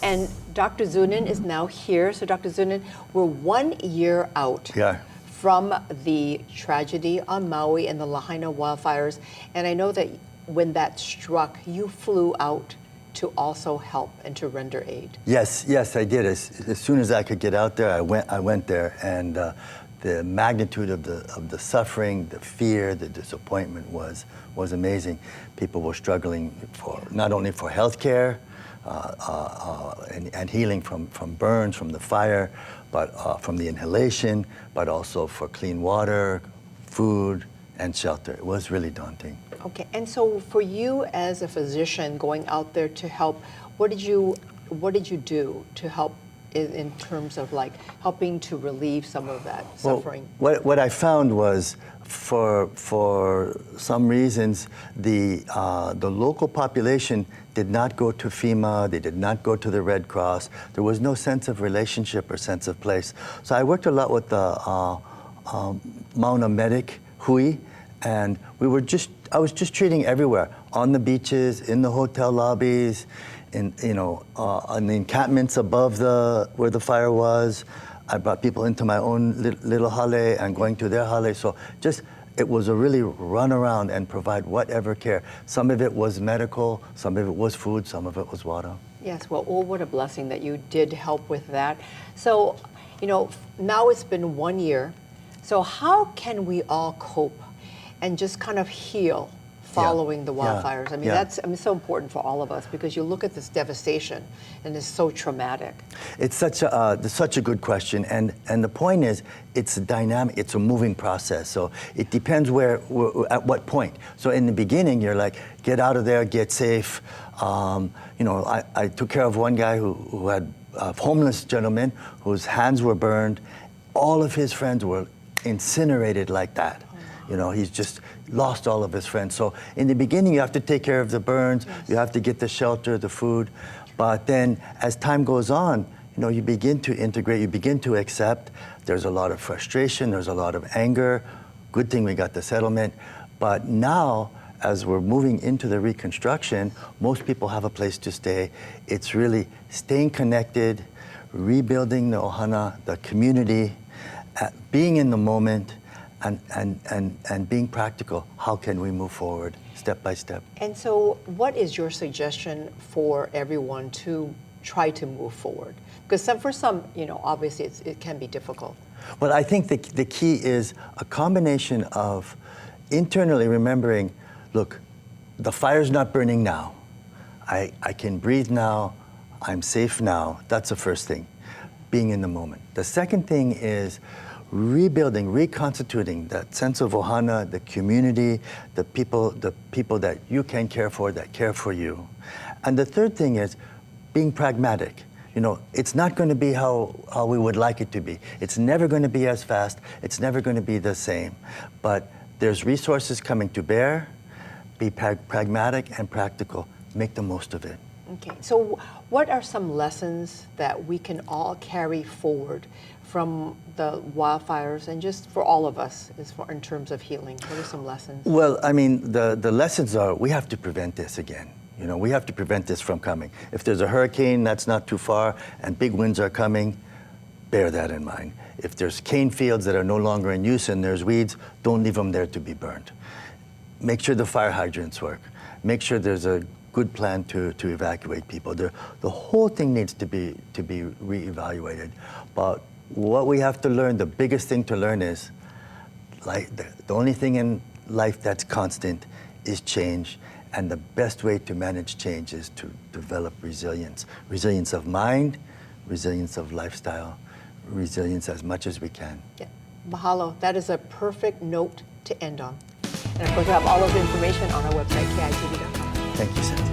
And Dr. Zunin is now here. So Dr. Zunin, we're 1 year out from the tragedy on Maui and the Lahaina wildfires. And I know that when that struck, you flew out to also help and to render aid. Yes, I did. As soon as I could get out there, I went there, and the magnitude of the suffering, the fear, the disappointment was amazing. People were struggling for not only for health care and healing from burns, from the fire, but from the inhalation, but also for clean water, food, and shelter. It was really daunting. Okay, and so for you as a physician going out there to help, what did you do to help in terms of like helping to relieve some of that suffering? Well, what I found was for some reasons the local population did not go to FEMA, they did not go to the Red Cross. There was no sense of relationship or sense of place. So I worked a lot with the Mauna Medic Hui, and I was just treating everywhere, on the beaches, in the hotel lobbies, on the encampments above where the fire was. I brought people into my own little hale and going to their hale. So it was a really run around and provide whatever care. Some of it was medical, some of it was food, some of it was water. Yes, well, what a blessing that you did help with that. So, now it's been 1 year. So how can we all cope and just kind of heal following the wildfires? I mean, that's so important for all of us, because you look at this devastation and it's so traumatic. It's such a good question, and the point is, it's dynamic. It's a moving process. So it depends at what point. So in the beginning, you're like, get out of there, get safe. I took care of one guy who had a homeless gentleman whose hands were burned. All of his friends were incinerated like that. He's just lost all of his friends. So in the beginning, you have to take care of the burns, you have to get the shelter, the food. But then as time goes on, you begin to integrate, you begin to accept. There's a lot of frustration, there's a lot of anger. Good thing we got the settlement. But now, as we're moving into the reconstruction, most people have a place to stay. It's really staying connected, rebuilding the ohana, the community, being in the moment, and being practical. How can we move forward step by step? And so what is your suggestion for everyone to try to move forward? Because for some, obviously it can be difficult. Well, I think the key is a combination of internally remembering, look, the fire's not burning now. I can breathe now. I'm safe now. That's the first thing, being in the moment. The second thing is rebuilding, reconstituting that sense of ohana, the community, the people that you can care for, that care for you. And the third thing is being pragmatic. It's not going to be how we would like it to be. It's never going to be as fast. It's never going to be the same. But there's resources coming to bear. Be pragmatic and practical. Make the most of it. Okay, so what are some lessons that we can all carry forward from the wildfires, and just for all of us in terms of healing? What are some lessons? Well, I mean, the lessons are, we have to prevent this again. We have to prevent this from coming. If there's a hurricane that's not too far and big winds are coming, bear that in mind. If there's cane fields that are no longer in use and there's weeds, don't leave them there to be burned. Make sure the fire hydrants work. Make sure there's a good plan to evacuate people. The whole thing needs to be reevaluated. But what we have to learn, the biggest thing to learn is, like, the only thing in life that's constant is change. And the best way to manage change is to develop resilience. Resilience of mind, resilience of lifestyle, resilience as much as we can. Yeah. Mahalo. That is a perfect note to end on. And of course, we have all of the information on our website, KITV.com. Thank you, Cynthia.